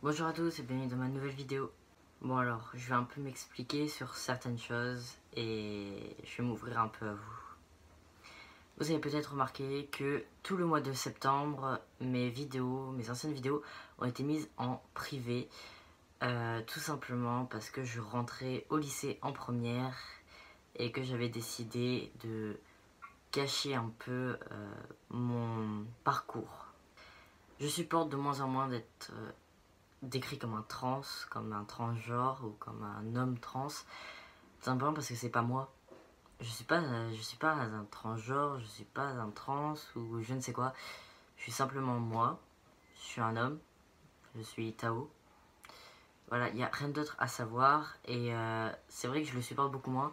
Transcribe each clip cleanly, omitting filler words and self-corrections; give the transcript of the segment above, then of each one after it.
Bonjour à tous et bienvenue dans ma nouvelle vidéo. Bon alors, je vais un peu m'expliquer sur certaines choses et je vais m'ouvrir un peu à vous. Vous avez peut-être remarqué que tout le mois de septembre, mes anciennes vidéos ont été mises en privé. Tout simplement parce que je rentrais au lycée en première et que j'avais décidé de cacher un peu mon parcours. Je supporte de moins en moins d'être décrit comme un transgenre ou comme un homme trans, simplement parce que c'est pas moi. Je suis pas un transgenre, je suis pas un trans ou je ne sais quoi. Je suis simplement moi. Je suis un homme. Je suis Tao. Voilà, il n'y a rien d'autre à savoir et c'est vrai que je le supporte beaucoup moins.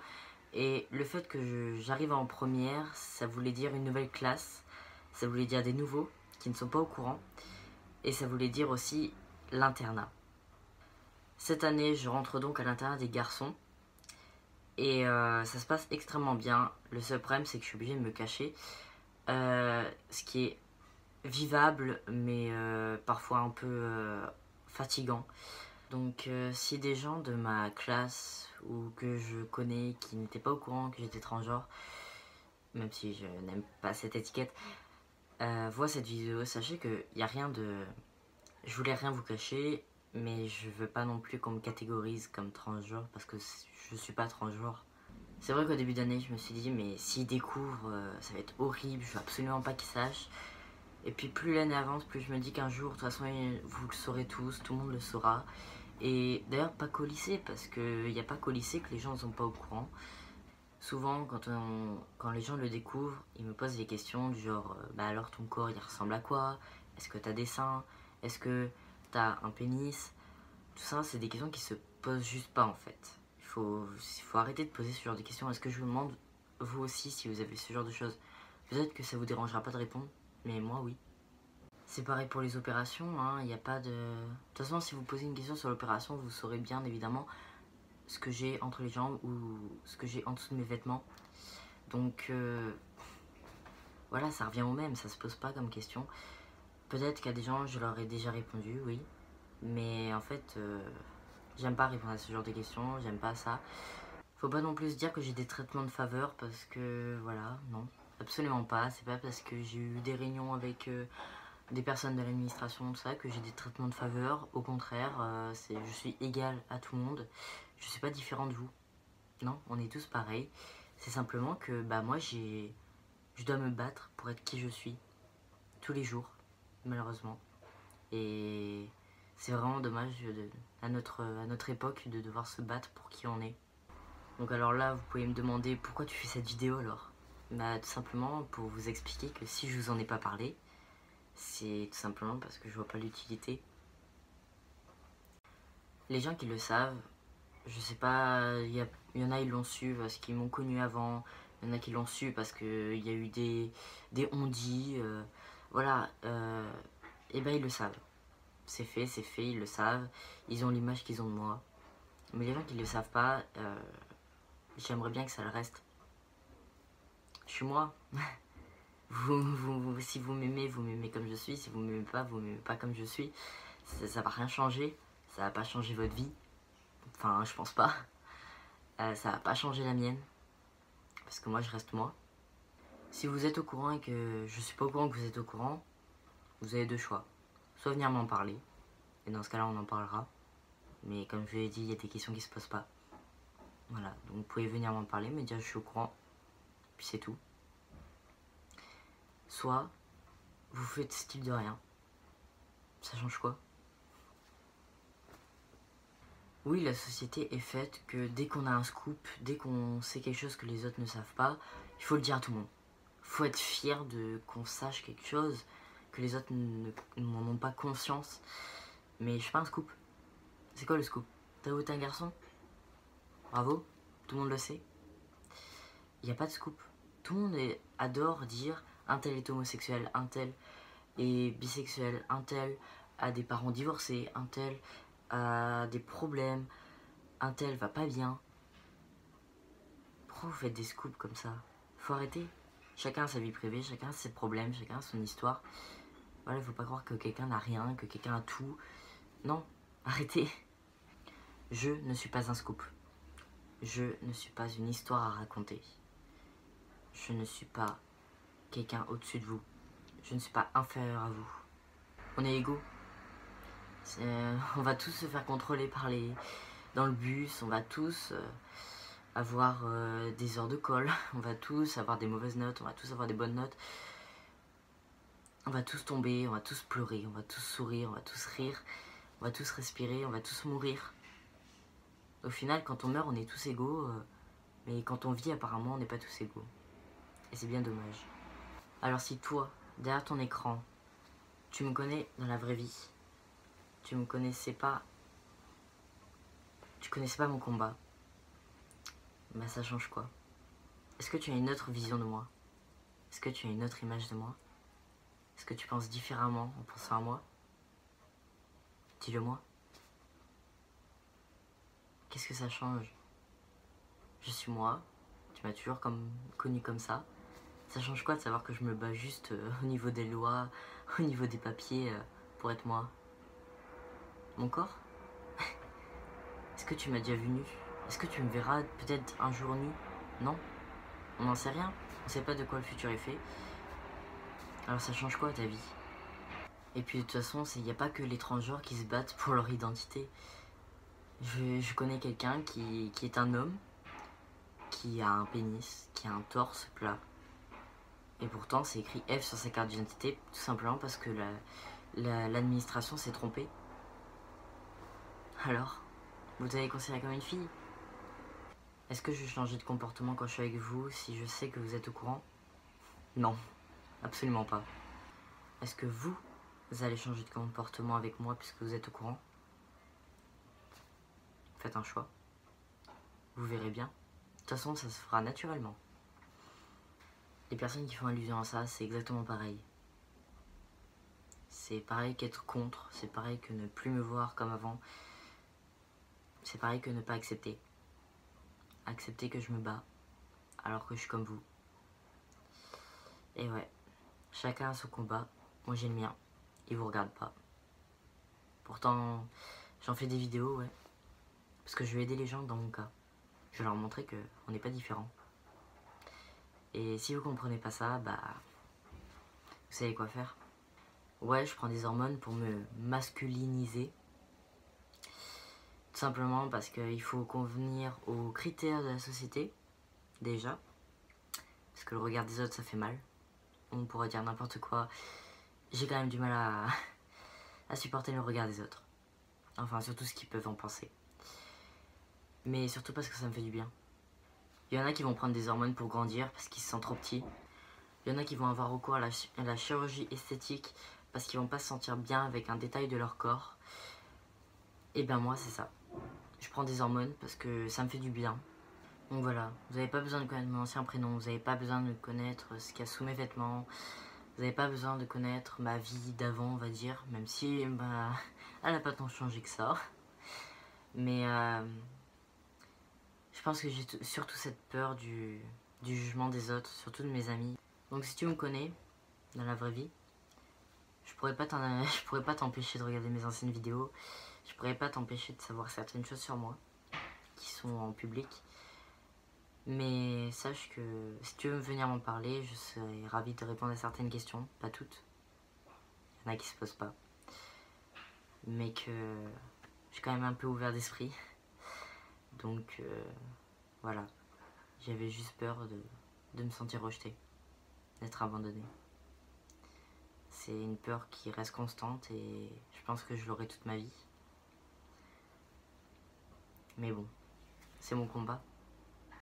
Et le fait que j'arrive en première, ça voulait dire une nouvelle classe, ça voulait dire des nouveaux qui ne sont pas au courant et ça voulait dire aussi l'internat. Cette année, je rentre donc à l'internat des garçons et ça se passe extrêmement bien. Le seul problème, c'est que je suis obligée de me cacher, ce qui est vivable, mais parfois un peu fatigant. Donc si des gens de ma classe ou que je connais qui n'étaient pas au courant que j'étais transgenre, même si je n'aime pas cette étiquette, voient cette vidéo, sachez qu'il n'y a rien de... Je voulais rien vous cacher, mais je veux pas non plus qu'on me catégorise comme transgenre parce que je suis pas transgenre. C'est vrai qu'au début d'année, je me suis dit, mais s'ils découvrent, ça va être horrible, je veux absolument pas qu'ils sachent. Et puis plus l'année avance, plus je me dis qu'un jour, de toute façon, vous le saurez tous, tout le monde le saura. Et d'ailleurs, pas qu'au lycée, parce qu'il n'y a pas qu'au lycée que les gens ne sont pas au courant. Souvent, quand les gens le découvrent, ils me posent des questions du genre, bah alors ton corps, il ressemble à quoi? Est-ce que t'as des seins? Est-ce que t'as un pénis? Tout ça, c'est des questions qui se posent juste pas en fait. Il faut arrêter de poser ce genre de questions. Est-ce que je vous demande, vous aussi, si vous avez ce genre de choses? Peut-être que ça vous dérangera pas de répondre, mais moi, oui. C'est pareil pour les opérations, hein, il n'y a pas de... De toute façon, si vous posez une question sur l'opération, vous saurez bien évidemment ce que j'ai entre les jambes ou ce que j'ai en dessous de mes vêtements. Donc, voilà, ça revient au même, ça se pose pas comme question. Peut-être qu'à des gens, je leur ai déjà répondu, oui. Mais en fait, j'aime pas répondre à ce genre de questions, j'aime pas ça. Faut pas non plus se dire que j'ai des traitements de faveur parce que, voilà, non, absolument pas. C'est pas parce que j'ai eu des réunions avec des personnes de l'administration, tout ça, que j'ai des traitements de faveur. Au contraire, je suis égale à tout le monde. Je suis pas différent de vous. Non, on est tous pareils. C'est simplement que, bah, moi, je dois me battre pour être qui je suis. Tous les jours, malheureusement. Et c'est vraiment dommage à notre époque de devoir se battre pour qui on est. Donc alors là, vous pouvez me demander pourquoi tu fais cette vidéo alors? Bah tout simplement pour vous expliquer que si je vous en ai pas parlé, c'est tout simplement parce que je vois pas l'utilité. Les gens qui le savent, je sais pas, il y en a ils l'ont su parce qu'ils m'ont connu avant, il y en a qui l'ont su parce qu'il y a eu des on-dit, voilà, et ben ils le savent. C'est fait, ils le savent, ils ont l'image qu'ils ont de moi. Mais les gens qui le savent pas, j'aimerais bien que ça le reste. Je suis moi. Si vous m'aimez comme je suis. Si vous m'aimez pas comme je suis. Ça va rien changer. Ça va pas changer votre vie. Enfin, je pense pas. Ça va pas changer la mienne. Parce que moi, je reste moi. Si vous êtes au courant et que je suis pas au courant que vous êtes au courant, vous avez deux choix. Soit venir m'en parler. Et dans ce cas-là, on en parlera. Mais comme je l'ai dit, il y a des questions qui se posent pas. Voilà. Donc vous pouvez venir m'en parler, me dire je suis au courant. Puis c'est tout. Soit vous faites style de rien. Ça change quoi? Oui, la société est faite que dès qu'on a un scoop, dès qu'on sait quelque chose que les autres ne savent pas, il faut le dire à tout le monde. Il faut être fier de qu'on sache quelque chose, que les autres n'en ont pas conscience. Mais je fais pas un scoop. C'est quoi le scoop? T'as voté un garçon? Bravo, tout le monde le sait. Il n'y a pas de scoop. Tout le monde adore dire un tel est homosexuel, un tel est bisexuel, un tel a des parents divorcés, un tel a des problèmes, un tel va pas bien. Pourquoi vous faites des scoops comme ça? Faut arrêter. Chacun a sa vie privée, chacun a ses problèmes, chacun a son histoire. Voilà, faut pas croire que quelqu'un n'a rien, que quelqu'un a tout. Non, Arrêtez. Je ne suis pas un scoop. Je ne suis pas une histoire à raconter. Je ne suis pas quelqu'un au-dessus de vous. Je ne suis pas inférieur à vous. On est égaux. On va tous se faire contrôler par dans le bus. On va tous avoir des heures de colle. On va tous avoir des mauvaises notes. On va tous avoir des bonnes notes. On va tous tomber. On va tous pleurer. On va tous sourire. On va tous rire. On va tous respirer. On va tous mourir. Au final, quand on meurt, on est tous égaux. Mais quand on vit, apparemment, on n'est pas tous égaux. Et c'est bien dommage. Alors si toi, derrière ton écran, tu me connais dans la vraie vie, tu connaissais pas mon combat, bah ça change quoi? Est-ce que tu as une autre vision de moi? Est-ce que tu as une autre image de moi? Est-ce que tu penses différemment en pensant à moi? Dis-le moi. Qu'est-ce que ça change? Je suis moi, tu m'as toujours connu comme ça. Ça change quoi de savoir que je me bats juste au niveau des lois, au niveau des papiers, pour être moi? Mon corps? Est-ce que tu m'as déjà vu nu? Est-ce que tu me verras peut-être un jour nu? Non, on n'en sait rien. On sait pas de quoi le futur est fait. Alors ça change quoi ta vie? Et puis de toute façon, il n'y a pas que les transgenres qui se battent pour leur identité. Je connais quelqu'un qui est un homme, qui a un pénis, qui a un torse plat. Et pourtant, c'est écrit F sur sa carte d'identité, tout simplement parce que l'administration s'est trompée. Alors, vous avez considéré comme une fille? Est-ce que je vais changer de comportement quand je suis avec vous si je sais que vous êtes au courant? Non, absolument pas. Est-ce que vous allez changer de comportement avec moi puisque vous êtes au courant? Faites un choix. Vous verrez bien. De toute façon, ça se fera naturellement. Les personnes qui font allusion à ça, c'est exactement pareil. C'est pareil qu'être contre, c'est pareil que ne plus me voir comme avant. C'est pareil que ne pas accepter. Accepter que je me bats alors que je suis comme vous. Et ouais, chacun a son combat. Moi j'ai le mien. Il vous regarde pas. Pourtant, j'en fais des vidéos, ouais. Parce que je vais aider les gens dans mon cas. Je vais leur montrer qu'on n'est pas différents. Et si vous comprenez pas ça, bah... Vous savez quoi faire? Ouais, je prends des hormones pour me masculiniser. Tout simplement parce qu'il faut convenir aux critères de la société, déjà. Parce que le regard des autres, ça fait mal. On pourrait dire n'importe quoi. J'ai quand même du mal à supporter le regard des autres. Enfin, surtout ce qu'ils peuvent en penser. Mais surtout parce que ça me fait du bien. Il y en a qui vont prendre des hormones pour grandir parce qu'ils se sentent trop petits. Il y en a qui vont avoir recours à la chirurgie esthétique parce qu'ils vont pas se sentir bien avec un détail de leur corps. Et ben moi, c'est ça. Je prends des hormones parce que ça me fait du bien. Donc voilà, vous n'avez pas besoin de connaître mon ancien prénom, vous n'avez pas besoin de connaître ce qu'il y a sous mes vêtements, vous n'avez pas besoin de connaître ma vie d'avant, on va dire, même si bah, elle n'a pas tant changé que ça. Mais je pense que j'ai surtout cette peur du jugement des autres, surtout de mes amis. Donc si tu me connais, dans la vraie vie, je pourrais pas t'empêcher de regarder mes anciennes vidéos, je pourrais pas t'empêcher de savoir certaines choses sur moi, qui sont en public. Mais sache que si tu veux venir m'en parler, je serais ravie de répondre à certaines questions, pas toutes. Il y en a qui se posent pas. Mais que je suis quand même un peu ouvert d'esprit. Donc voilà, j'avais juste peur de me sentir rejeté, d'être abandonné. C'est une peur qui reste constante et je pense que je l'aurai toute ma vie. Mais bon, c'est mon combat.